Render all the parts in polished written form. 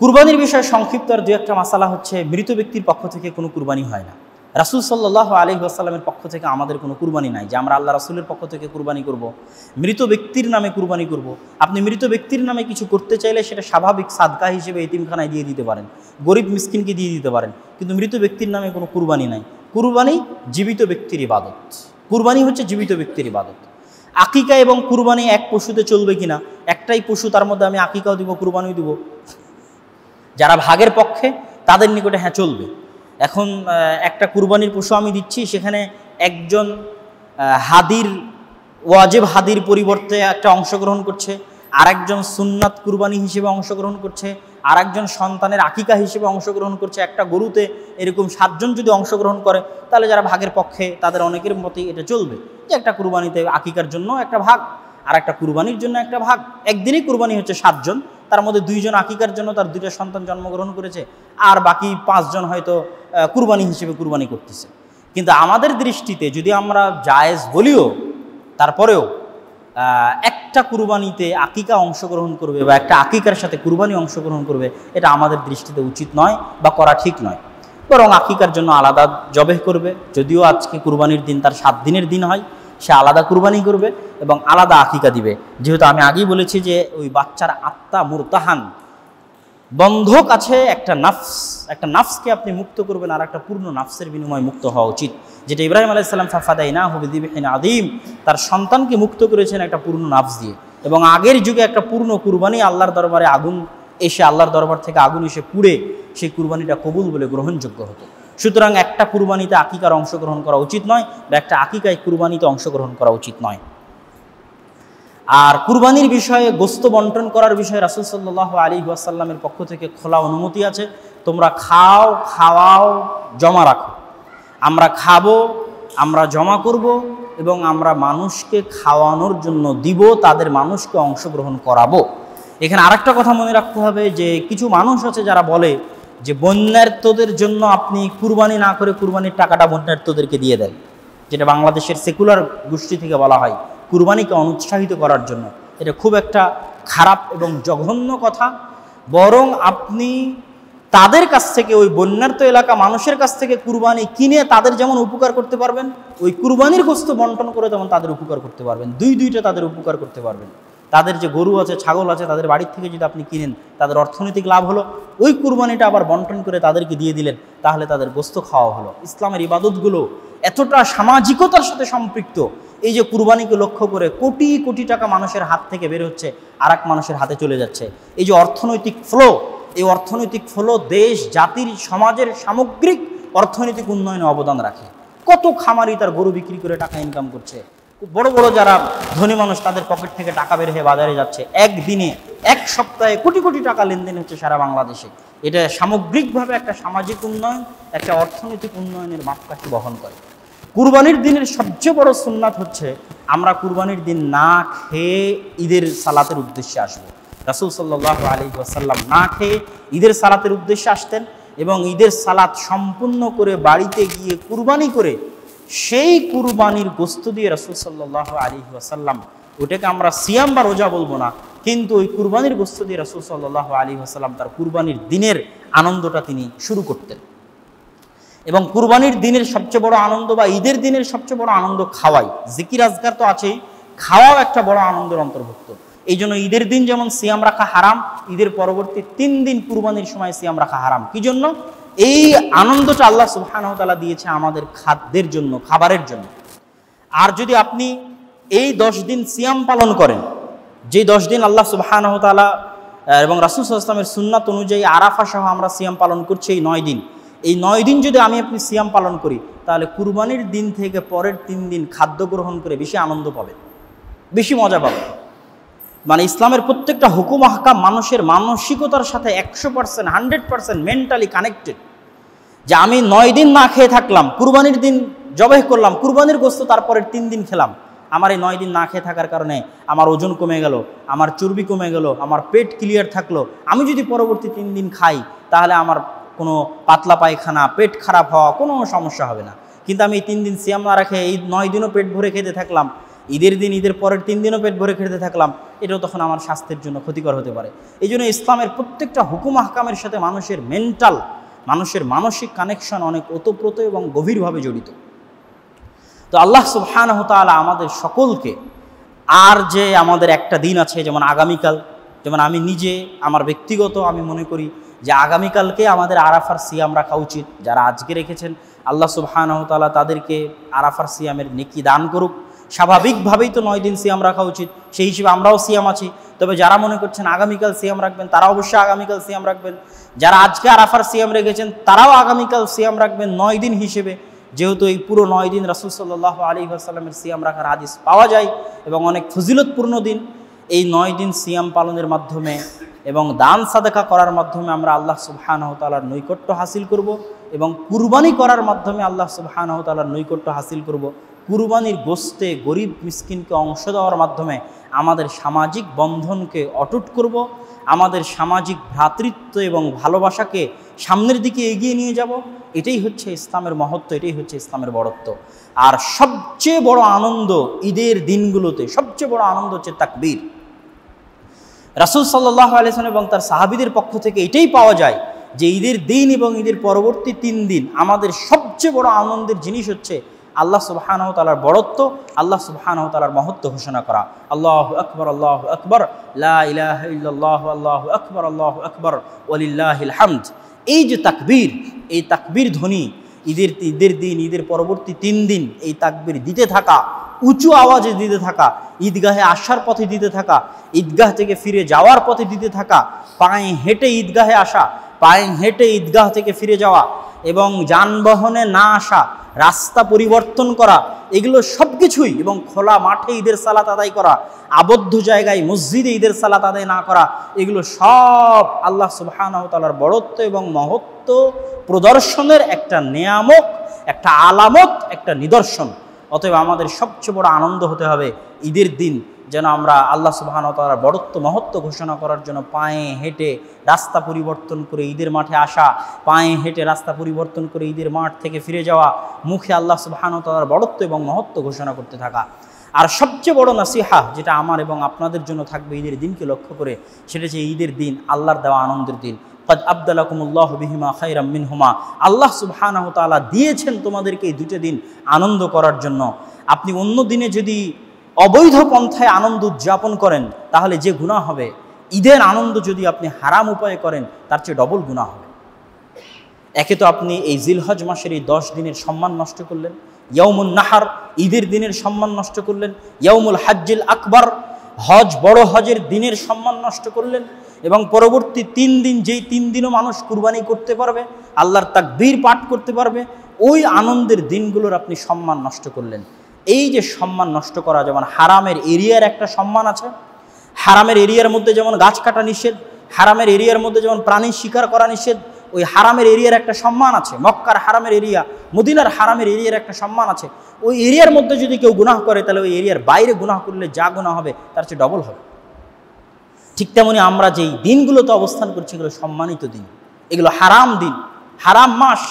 কুরবানির বিষয়ে সংক্ষিপ্ত আর দু একটা মাসালা হচ্ছে, মৃত ব্যক্তির পক্ষ থেকে কোনো কুরবানি হয় না। রাসূল সাল্লাল্লাহু আলাইহি ওয়াসাল্লামের পক্ষ থেকে আমাদের কোনো কুরবানি নাই যে আমরা আল্লাহ রাসূলের পক্ষ থেকে কুরবানি করব, মৃত ব্যক্তির নামে কুরবানি করব। আপনি মৃত ব্যক্তির নামে কিছু করতে চাইলে সেটা স্বাভাবিক সাদকা হিসেবে এতিমখানায় দিয়ে দিতে পারেন, গরিব মিসকিনকে দিয়ে দিতে পারেন, কিন্তু মৃত ব্যক্তির নামে কোনো কুরবানি নাই। কুরবানি জীবিত ব্যক্তির ইবাদত, কুরবানি হচ্ছে জীবিত ব্যক্তির ইবাদত। আকিকা এবং কুরবানি এক পশুতে চলবে কিনা? একটাই পশু, তার মধ্যে আমি আকিকাও দিব কুরবানিও দিব, যারা ভাগের পক্ষে তাদের নিকটে হ্যাঁ চলবে। এখন একটা কুরবানির পশু আমি দিচ্ছি, সেখানে একজন হাদির ওয়াজিব হাদির পরিবর্তে একটা অংশগ্রহণ করছে, আরেকজন সুন্নাত কুরবানি হিসেবে অংশগ্রহণ করছে, আরেকজন সন্তানের আকিকা হিসেবে অংশগ্রহণ করছে। একটা গরুতে এরকম 7 জন যদি অংশগ্রহণ করে, তাহলে যারা ভাগের পক্ষে তাদের অনেকের মতেই এটা চলবে যে একটা কুরবানিতে আকিকার জন্য একটা ভাগ আর একটা কুরবানির জন্য একটা ভাগ। একদিনই কুরবানি হচ্ছে 7 জন, তার মধ্যে 2 জন আকিকার জন্য তার 2টা সন্তান জন্মগ্রহণ করেছে, আর বাকি 5 জন হয়তো কুরবানি হিসেবে কুরবানি করতেছে। কিন্তু আমাদের দৃষ্টিতে যদি আমরা জায়েজ বলিও, তারপরেও একটা কুরবানিতে আকিকা অংশগ্রহণ করবে বা একটা আকিকার সাথে কুরবানি অংশগ্রহণ করবে, এটা আমাদের দৃষ্টিতে উচিত নয় বা করা ঠিক নয়। বরং আকিকার জন্য আলাদা জবেহ করবে, যদিও আজকে কুরবানির দিন তার 7 দিনের দিন হয়, সে আলাদা কুরবানি করবে এবং আলাদা আকিকা দিবে। যেহেতু আমি আগেই বলেছি যে ওই বাচ্চার আত্মা মুরতাহান, বন্ধক আছে একটা নাফসকে আপনি মুক্ত করবেন, আর একটা পূর্ণ নাফসের বিনিময়ে মুক্ত হওয়া উচিত। যেটা ইব্রাহিম আলাইহিস সালাম ফাফাদাইনাহু বিযিবহিন আযীম, তার সন্তানকে মুক্ত করেছেন একটা পূর্ণ নাফস দিয়ে। এবং আগের যুগে একটা পূর্ণ কুরবানি আল্লাহর দরবারে আগুন এসে, আল্লাহর দরবার থেকে আগুন এসে পুড়ে সেই কুরবানিটা কবুল বলে গ্রহণযোগ্য হতো। সুতরাং একটা কুরবানিতে আকিকার অংশগ্রহণ করা উচিত নয়, বা একটা আকিকায় কুরবানিতে অংশগ্রহণ করা উচিত নয়। আর কুরবানির বিষয়ে গোস্ত বন্টন করার বিষয়ে রাসূল সাল্লাল্লাহু আলাইহি ওয়াসাল্লামের পক্ষ থেকে খোলা অনুমতি আছে। তোমরা খাও, খাওয়াও, জমা রাখো। আমরা খাবো, আমরা জমা করব এবং আমরা মানুষকে খাওয়ানোর জন্য দিব, তাদের মানুষকে অংশগ্রহণ করাবো। এখানে আরেকটা কথা মনে রাখতে হবে যে কিছু মানুষ আছে যারা বলে যে বন্যার্তদের জন্য আপনি কুরবানি না করে কুরবানির টাকাটা বন্যার্তদেরকে দিয়ে দেন, যেটা বাংলাদেশের সেকুলার গোষ্ঠী থেকে বলা হয় কুরবানিকে অনুৎসাহিত করার জন্য। এটা খুব একটা খারাপ এবং জঘন্য কথা। বরং আপনি তাদের কাছ থেকে, ওই বন্যার্ত এলাকা মানুষের কাছ থেকে কুরবানি কিনে তাদের যেমন উপকার করতে পারবেন, ওই কুরবানির গোস্ত বন্টন করে তেমন তাদের উপকার করতে পারবেন। দুইটা তাদের উপকার করতে পারবেন। তাদের যে গরু আছে, ছাগল আছে, তাদের বাড়ির থেকে যদি আপনি কিনেন, তাদের অর্থনৈতিক লাভ হলো, ওই কুরবানিটা আবার বন্টন করে তাদেরকে দিয়ে দিলেন, তাহলে তাদের গোস্ত খাওয়া হলো। ইসলামের ইবাদতগুলো এতটা সামাজিকতার সাথে সম্পৃক্ত, এই যে কুরবানিকে লক্ষ্য করে কোটি কোটি টাকা মানুষের হাত থেকে বের হচ্ছে, আর এক মানুষের হাতে চলে যাচ্ছে। এই যে অর্থনৈতিক ফ্লো, এই অর্থনৈতিক ফ্লো দেশ, জাতির, সমাজের সামগ্রিক অর্থনৈতিক উন্নয়নে অবদান রাখে। কত খামারি তার গরু বিক্রি করে টাকা ইনকাম করছে, বড় বড় যারা ধনী মানুষ তাদের পকেট থেকে টাকা বের হয়ে বাজারে যাচ্ছে। একদিনে, এক সপ্তাহে কোটি কোটি টাকা লেনদেন হচ্ছে সারা বাংলাদেশে। এটা সামগ্রিকভাবে একটা সামাজিক উন্নয়ন, একটা অর্থনৈতিক উন্নয়নের মাপকাঠি বহন করে। কুরবানির দিনের সবচেয়ে বড় সুন্নাত হচ্ছে আমরা কুরবানির দিন না খেয়ে ঈদের সালাতের উদ্দেশ্যে আসবো। রাসূল সাল্লাল্লাহু আলাইহি ওয়াসাল্লাম না খেয়ে ঈদের সালাতের উদ্দেশ্যে আসতেন এবং ঈদের সালাত সম্পূর্ণ করে বাড়িতে গিয়ে কুরবানি করে সেই কুরবানির গোস্ত দিয়ে রাসূল সাল্লাল্লাহু আলাইহি ওয়াসাল্লাম, ওটাকে আমরা সিয়াম বা রোজা বলবো না, কিন্তু ওই কুরবানির গোস্ত দিয়ে রাসূল সাল্লাল্লাহু আলাইহি ওয়াসাল্লাম তার কুরবানির দিনের আনন্দটা তিনি শুরু করতেন। এবং কুরবানির দিনের সবচেয়ে বড় আনন্দ বা ঈদের দিনের সবচেয়ে বড় আনন্দ খাওয়াই। জিকির আজকার তো আছেই, খাওয়াও একটা বড় আনন্দের অন্তর্ভুক্ত। এই জন্য ঈদের দিন যেমন সিয়াম রাখা হারাম, ঈদের পরবর্তী 3 দিন কুরবানির সময় সিয়াম রাখা হারাম। কি জন্য? এই আনন্দটা আল্লাহ সুবহানাহু ওয়া তাআলা দিয়েছে আমাদের খাদ্যের জন্য, খাবারের জন্য। আর যদি আপনি এই 10 দিন সিয়াম পালন করেন, যে 10 দিন আল্লাহ সুবহানাহু ওয়া তাআলা এবং রাসূল সাল্লাল্লাহু আলাইহি ওয়াসাল্লামের সুন্নাত অনুযায়ী আরাফা সহ আমরা সিয়াম পালন করছি, এই 9 দিন, এই 9 দিন যদি আপনি সিয়াম পালন করি, তাহলে কুরবানির দিন থেকে পরের 3 দিন খাদ্য গ্রহণ করে বেশি আনন্দ পাবে, বেশি মজা পাবে। মানে ইসলামের প্রত্যেকটা হুকুম আহকাম মানুষের মানসিকতার সাথে 100%, 100% মেন্টালি কানেক্টেড। যে আমি 9 দিন না খেয়ে থাকলাম, কুরবানির দিন জবাহ করলাম, কুরবানির গোস্ত তারপরের 3 দিন খেলাম, আমার এই 9 দিন না খেয়ে থাকার কারণে আমার ওজন কমে গেল, আমার চর্বি কমে গেল, আমার পেট ক্লিয়ার থাকলো। আমি যদি পরবর্তী 3 দিন খাই, তাহলে আমার কোনো পাতলা পায়খানা, পেট খারাপ হওয়া কোনো সমস্যা হবে না। কিন্তু আমি এই 3 দিন সিয়াম না রাখে এই 9 দিনও পেট ভরে খেতে থাকলাম, ঈদের দিন ঈদের পরের 3 দিনও পেট ভরে খেতে থাকলাম, এটাও তখন আমার স্বাস্থ্যের জন্য ক্ষতিকর হতে পারে। এই জন্য ইসলামের প্রত্যেকটা হুকুম আহকামের সাথে মানুষের মানুষের মানসিক কানেকশন অনেক ওতপ্রোত এবং গভীরভাবে জড়িত। তো আল্লাহ সুবহানাহু ওয়া তাআলা আমাদের সকলকে, আর যে আমাদের একটা দিন আছে, যেমন আগামীকাল, যেমন আমি নিজে আমার ব্যক্তিগত আমি মনে করি যে আগামীকালকে আমাদের আরাফার সিয়াম রাখা উচিত। যারা আজকে রেখেছেন আল্লাহ সুবহানাহু ওয়া তাআলা তাদেরকে আরাফার সিয়ামের নেকি দান করুক। স্বাভাবিকভাবেই তো 9 দিন সিয়াম রাখা উচিত, সেই হিসেবে আমরাও সিয়াম আছি। তবে যারা মনে করছেন আগামীকাল সিয়াম রাখবেন তারা অবশ্যই আগামীকাল সিয়াম রাখবেন। যারা আজকে আরাফার সিয়াম রেখেছেন তারাও আগামীকাল সিয়াম রাখবেন 9 দিন হিসেবে, যেহেতু এই পুরো 9 দিন রাসূল সাল্লাল্লাহু আলাইহি ওয়াসাল্লামের সিয়াম রাখার হাদিস পাওয়া যায় এবং অনেক ফজিলতপূর্ণ দিন। এই 9 দিন সিয়াম পালনের মাধ্যমে এবং দান সাদাকা করার মাধ্যমে আমরা আল্লাহ সুবহানাহু ওয়া তাআলার নৈকট্য হাসিল করব এবং কুরবানি করার মাধ্যমে আল্লাহ সুবহানাহু ওয়া তাআলার নৈকট্য হাসিল করব। কুরবানির গোশতে গরিব মিসকিনকে অংশ দেওয়ার মাধ্যমে আমাদের সামাজিক বন্ধনকে অটুট করব, আমাদের সামাজিক ভ্রাতৃত্ব এবং ভালোবাসাকে সামনের দিকে এগিয়ে নিয়ে যাব। এটাই হচ্ছে ইসলামের মহত্ব, এটাই হচ্ছে ইসলামের বড়ত্ব। আর সবচেয়ে বড় আনন্দ ঈদের দিনগুলোতে, সবচেয়ে বড় আনন্দ হচ্ছে তাকবীর। রাসূল সাল্লাল্লাহু আলাইহি ওয়াসাল্লাম এবং তার সাহাবীদের পক্ষ থেকে এটাই পাওয়া যায় যে ঈদের দিন এবং ঈদের পরবর্তী 3 দিন আমাদের সবচেয়ে বড় আনন্দের জিনিস হচ্ছে আল্লাহ সুবহানাহু ওয়া তাআলার বড়ত্ব, আল্লাহ সুবহানাহু ওয়া তাআলার মহত্ব ঘোষণা করা। আল্লাহু আকবার, আল্লাহু আকবার, লা ইলাহা ইল্লাল্লাহ, আল্লাহু আকবার ওয়ালিল্লাহিল হামদ। এই যে তাকবীর, এই তাকবীর ধ্বনি ঈদের দিন ঈদের পরবর্তী 3 দিন এই তাকবীর দিতে থাকা, উঁচু আওয়াজে দিতে থাকা, ঈদগাহে আসার পথে দিতে থাকা, ঈদগাহ থেকে ফিরে যাওয়ার পথে দিতে থাকা, পায়ে হেঁটে ঈদগাহে আসা, পায়ে হেঁটে ঈদগাহ থেকে ফিরে যাওয়া এবং যানবাহনে না আসা, রাস্তা পরিবর্তন করা, এগুলো সব কিছুই, এবং খোলা মাঠে ঈদের সালাত আদায় করা, আবদ্ধ জায়গায় মসজিদে ঈদের সালাত আদায় না করা, এগুলো সব আল্লাহ সুবহানাহু ওয়া তাআলার বড়ত্ব এবং মহত্ব প্রদর্শনের একটা নিয়ামক, একটা আলামত, একটা নিদর্শন। অতএব আমাদের সবচেয়ে বড় আনন্দ হতে হবে ঈদের দিন যেন আমরা আল্লাহ সুবহানাহু ওয়া তাআলার বড়ত্ব মহত্ব ঘোষণা করার জন্য পায়ে হেঁটে রাস্তা পরিবর্তন করে ঈদের মাঠে আসা, পায়ে হেঁটে রাস্তা পরিবর্তন করে ঈদের মাঠ থেকে ফিরে যাওয়া, মুখে আল্লাহ সুবহানাহু ওয়া তাআলার বড়ত্ব এবং মহত্ব ঘোষণা করতে থাকা। আর সবচেয়ে বড় নাসিহা যেটা আমার এবং আপনাদের জন্য থাকবে ঈদের দিনকে লক্ষ্য করে, সেটা হচ্ছে ঈদের দিন আল্লাহর দেওয়া আনন্দের দিন। কাদ আবদালাকুমুল্লাহু বিহিমা খায়রাম মিনহুমা, আল্লাহ সুবহানাহু ওয়া তাআলা দিয়েছেন তোমাদেরকে এই 2টা দিন আনন্দ করার জন্য। আপনি অন্য দিনে যদি অবৈধ পন্থায় আনন্দ উদযাপন করেন তাহলে যে গুনাহ হবে, ঈদের আনন্দ যদি আপনি হারাম উপায়ে করেন তার চেয়ে ডবল গুনাহ হবে। একে তো আপনি এই জিলহজ মাসের এই 10 দিনের সম্মান নষ্ট করলেন, ইয়াউমুন নাহার ঈদের দিনের সম্মান নষ্ট করলেন, ইয়াউমুল হাজ্জিল আকবার হজ বড় হজের দিনের সম্মান নষ্ট করলেন, এবং পরবর্তী 3 দিন, যেই 3 দিনও মানুষ কুরবানি করতে পারবে, আল্লাহর তাকবীর পাঠ করতে পারবে, ওই আনন্দের দিনগুলোর আপনি সম্মান নষ্ট করলেন। এই যে সম্মান নষ্ট করা, যেমন হারামের এরিয়ার একটা সম্মান আছে, হারামের এরিয়ার মধ্যে যেমন গাছ কাটা নিষেধ, হারামের এরিয়ার মধ্যে যেমন প্রাণী শিকার করা নিষেধ, ওই হারামের এরিয়ার একটা সম্মান আছে। মক্কার হারামের এরিয়া, মদিনার হারামের এরিয়ার একটা সম্মান আছে। ওই এরিয়ার মধ্যে যদি কেউ গুনাহ করে তাহলে ওই এরিয়ার বাইরে গুনাহ করলে যা গুনাহ হবে তার চেয়ে ডবল হবে। ঠিক তেমনি আমরা যেই দিনগুলোতে অবস্থান করছি এগুলো সম্মানিত দিন, এগুলো হারাম দিন, হারাম মাস।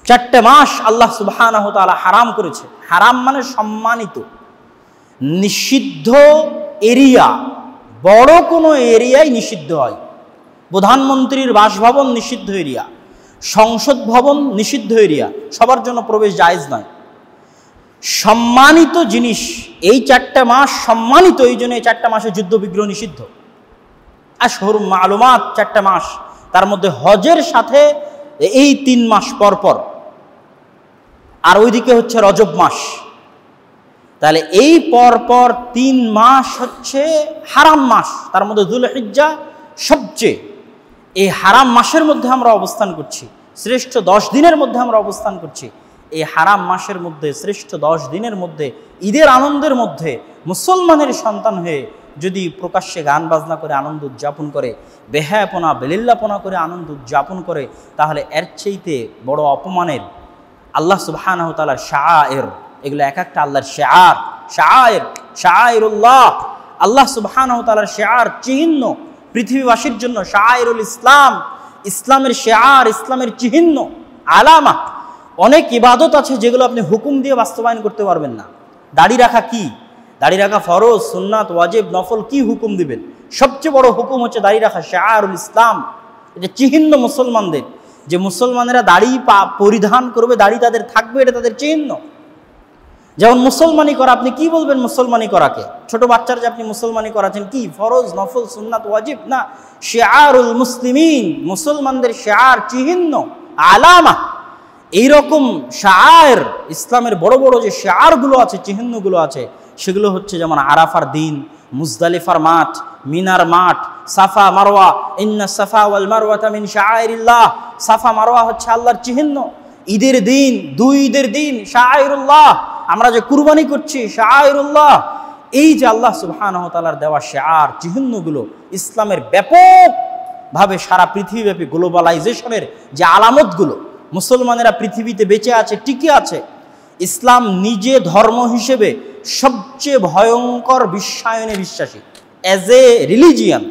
4টে মাস আল্লাহ সুবহানাহু ওয়া তাআলা হারাম করেছে। হারাম মানে সম্মানিত, নিষিদ্ধ এরিয়া। বড় কোনো এরিয়াই নিষিদ্ধ হয়। প্রধানমন্ত্রীর বাসভবন নিষিদ্ধ এরিয়া, সংসদ ভবন নিষিদ্ধ এরিয়া, সবার জন্য প্রবেশ জায়েজ নয়। সম্মানিত জিনিস এই 4টে মাস সম্মানিত, এই জন্য এই 4টে মাসে যুদ্ধ বিগ্রহ নিষিদ্ধ। আশহুর মালুমাত 4টে মাস, তার মধ্যে হজের সাথে এই 3 মাস পর পর, আর ওইদিকে হচ্ছে রজব মাস। তাহলে এই পরপর 3 মাস হচ্ছে হারাম মাস, তার মধ্যে যুলহিজ্জা সবচেয়ে। এই হারাম মাসের মধ্যে আমরা অবস্থান করছি, শ্রেষ্ঠ 10 দিনের মধ্যে আমরা অবস্থান করছি। এই হারাম মাসের মধ্যে শ্রেষ্ঠ 10 দিনের মধ্যে ঈদের আনন্দের মধ্যে মুসলমানের সন্তান হয়ে যদি প্রকাশ্যে গান বাজনা করে আনন্দ উদযাপন করে, বেহায়াপনা বেলিল্লাপনা করে আনন্দ উদযাপন করে, তাহলে এর চাইতে বড় অপমানের আল্লাহ সুবহানাহু ওয়া তাআলার শাআয়ের, এগুলো এক একটা আল্লাহর শাআর, শাআয়ের, শাআইরুল্লাহ, আল্লাহ সুবহানাহু ওয়া তাআলার শাআর, চিহ্ন পৃথিবীবাসীর জন্য। শাআইরুল ইসলাম, ইসলামের শাআর, ইসলামের চিহ্ন, আলামা। অনেক ইবাদত আছে যেগুলো আপনি হুকুম দিয়ে বাস্তবায়ন করতে পারবেন না, দাড়ি রাখা কি? দাড়ি রাখা ফরজ, সুন্নাত, ওয়াজিব, নফল, কি হুকুম দিবেন? সবচেয়ে বড় হুকুম হচ্ছে দাড়ি রাখা, শিআরুল ইসলাম। এটা চিহ্ন মুসলমানদের, যে মুসলমানেরা দাড়ি পরিধান করবে, দাড়ি তাদের থাকবে, এটা তাদের চিহ্ন। যেমন মুসলমানি করা, আপনি কি বলবেন মুসলমানি করাকে? ছোট বাচ্চার যে আপনি মুসলমানি করাচ্ছেন, কি ফরজ, নফল, সুন্নাত, ওয়াজিব না, শিআরুল মুসলিমিন, মুসলমানদের শিআর, চিহ্ন, আলামা। এইরকম শাআয়ের, ইসলামের বড় বড় যে শিআরগুলো আছে, চিহ্নগুলো আছে, সেগুলো হচ্ছে যেমন আরাফার দিন, মুজদালিফার মাঠ, মিনার মাঠ, সাফা মারওয়া, ইন্না সাফা ওয়াল মারওয়াতা মিন শাআইরিল্লাহ, সাফা মারওয়া হচ্ছে আল্লাহর চিহ্ন। ঈদের দিন, দুই ঈদের দিন, শাআইরুল্লাহ, আমরা যে কুরবানি করছি, শাআইরুল্লাহ। এই যে আল্লাহ সুবহানাহু ওয়া তাআলার দেওয়া শিআর, চিহ্নগুলো ইসলামের ব্যাপকভাবে সারা পৃথিবীব্যাপী গ্লোবালাইজেশনের যে আলামতগুলো, মুসলমানেরা পৃথিবীতে বেঁচে আছে, টিকে আছে। ইসলাম নিজে ধর্ম হিসেবে সবচেয়ে ভয়ঙ্কর বিশ্বায়নে বিশ্বাসী, অ্যাজ এ রিলিজিয়ান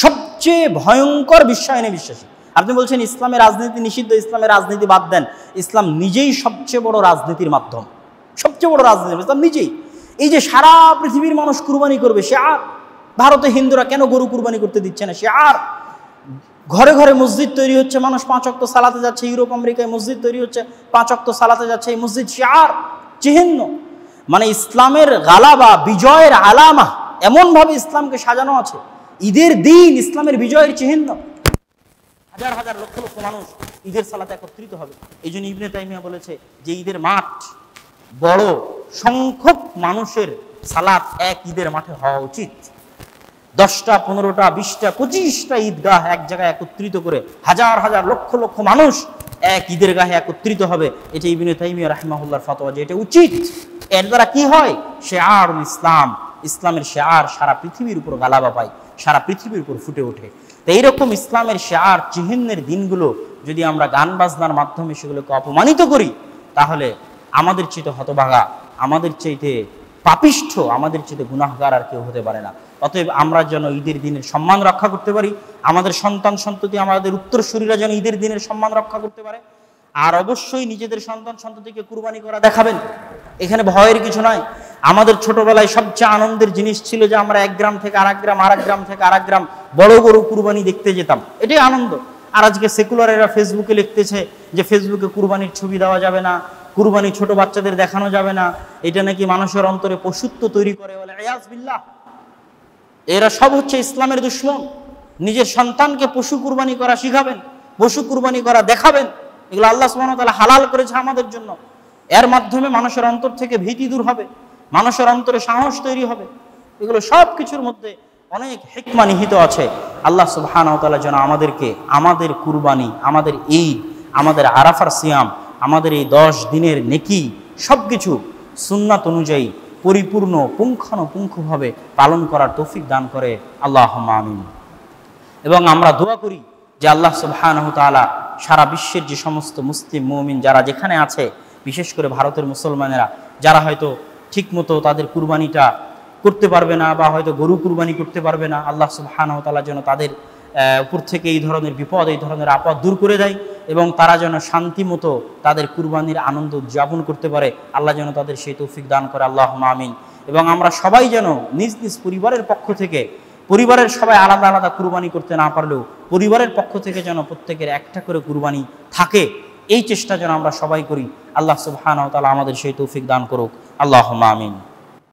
সবচেয়ে ভয়ঙ্কর বিশ্বায়নে বিশ্বাসী। আপনি বলছেন ইসলামের রাজনীতি নিষিদ্ধ, ইসলামের রাজনীতি বাদ দেন। ইসলাম নিজেই সবচেয়ে বড় রাজনীতির মাধ্যম, সবচেয়ে বড় রাজনীতি ইসলাম নিজেই। এই যে সারা পৃথিবীর মানুষ কুরবানি করবে, শিআর। ভারতে হিন্দুরা কেন গরু কুরবানি করতে দিচ্ছে না? শিআর। ঘরে ঘরে মসজিদ তৈরি হচ্ছে, মানুষ 5 ওয়াক্ত সালাতে যাচ্ছে। ইউরোপ আমেরিকায় মসজিদ তৈরি হচ্ছে, 5 ওয়াক্ত সালাতে যাচ্ছে। এই মসজিদ শিআর, চিহ্ন। মানে ইসলামের গালাবা, বিজয়ের আলামা, এমনভাবে ইসলামকে সাজানো আছে। ঈদের দিন ইসলামের বিজয়ের চিহ্ন। হাজার হাজার লক্ষ লক্ষ মানুষ ঈদের সালাতে একত্রিত হবে। এই জন্য ইবনে তাইমিয়া বলেছে যে ঈদের মাঠ বড় সংখ্যক মানুষের সালাত এক ঈদের মাঠে হওয়া উচিত। 10টা, 15টা, 20টা, 25টা ঈদগাহ এক জায়গায় একত্রিত করে হাজার হাজার লক্ষ লক্ষ মানুষ এক ঈদের গাহে একত্রিত হবে। এটা ইবনে তাইমিয়া রাহিমাহুল্লাহর ফতোয়া যে এটা উচিত। এর দ্বারা কি হয়? শিআরুল ইসলাম, ইসলামের শিআর সারা পৃথিবীর উপর গালাবা পায়, সারা পৃথিবীর উপর ফুটে ওঠে। তো এইরকম ইসলামের শিআর, চিহ্নের দিনগুলো যদি আমরা গান বাজনার মাধ্যমে সেগুলোকে অপমানিত করি, তাহলে আমাদের চাইতে হতভাগা, আমাদের চাইতে পাপিষ্ঠ, আমাদের চাইতে গুনাহগার আর কেউ হতে পারে না। অতএব আমরা যেন ঈদের দিনের সম্মান রক্ষা করতে পারি, আমাদের সন্তান সন্ততি, আমাদের উত্তরসূরিরা যেন ঈদের দিনের সম্মান রক্ষা করতে পারে। আর অবশ্যই নিজেদের সন্তান সন্ততিকে কুরবানি করা দেখাবেন, এখানে ভয়ের কিছু নয়। আমাদের ছোটবেলায় সবচেয়ে আনন্দের জিনিস ছিল যে আমরা 1 গ্রাম থেকে আরেক গ্রাম, আরেক গ্রাম থেকে আরেক গ্রাম বড় গরু কুরবানি দেখতে যেতাম, এটাই আনন্দ। আর আজকে সেকুলারেরা ফেসবুকে লিখতেছে যে ফেসবুকে কুরবানির ছবি দেওয়া যাবে না, কুরবানি ছোট বাচ্চাদের দেখানো যাবে না, এটা নাকি মানুষের অন্তরে পশুত্ব তৈরি করে, বলে ইয়াজ বিল্লাহ। এরা সব হচ্ছে ইসলামের দুশমন। নিজের সন্তানকে পশু কুরবানি করা শিখাবেন, পশু কুরবানি করা দেখাবেন। এগুলো আল্লাহ সুবহানাহু ওয়া তাআলা হালাল করেছে আমাদের জন্য। এর মাধ্যমে মানুষের অন্তর থেকে ভীতি দূর হবে, মানুষের অন্তরে সাহস তৈরি হবে। এগুলো সব কিছুর মধ্যে অনেক হিকমা নিহিত আছে। আল্লাহ সুবহানাহু ওয়া তাআলা যেন আমাদেরকে আমাদের কুরবানি, আমাদের ঈদ, আমাদের আরাফার সিয়াম, আমাদের এই 10 দিনের নেকি সব কিছু সুন্নাত অনুযায়ী পরিপূর্ণ পুঙ্খানুপুঙ্খভাবে পালন করার তৌফিক দান করে। আল্লাহুম্মা আমিন। এবং আমরা দোয়া করি যে আল্লাহ সুবহানাহু ওয়া তাআলা সারা বিশ্বের যে সমস্ত মুসলিম মুমিন যারা যেখানে আছে, বিশেষ করে ভারতের মুসলমানেরা যারা হয়তো ঠিকমতো তাদের কুরবানিটা করতে পারবে না, বা হয়তো গরু কুরবানি করতে পারবে না, আল্লাহ সুবহানাহু ওয়া তাআলা যেন তাদের উপর থেকে এই ধরনের বিপদ, এই ধরনের আপদ দূর করে দেয়, এবং তারা যেন শান্তিমতো তাদের কুরবানির আনন্দ উদযাপন করতে পারে। আল্লাহ যেন তাদের সেই তৌফিক দান করে। আল্লাহুম্মা আমিন। এবং আমরা সবাই যেন নিজ নিজ পরিবারের পক্ষ থেকে, পরিবারের সবাই আলাদা আলাদা কুরবানি করতে না পারলেও পরিবারের পক্ষ থেকে যেন প্রত্যেকের একটা করে কুরবানি থাকে, এই চেষ্টা যেন আমরা সবাই করি। আল্লাহ সুবহানাহু ওয়া তাআলা আমাদের সেই তৌফিক দান করুক। আল্লাহুম্মা আমিন।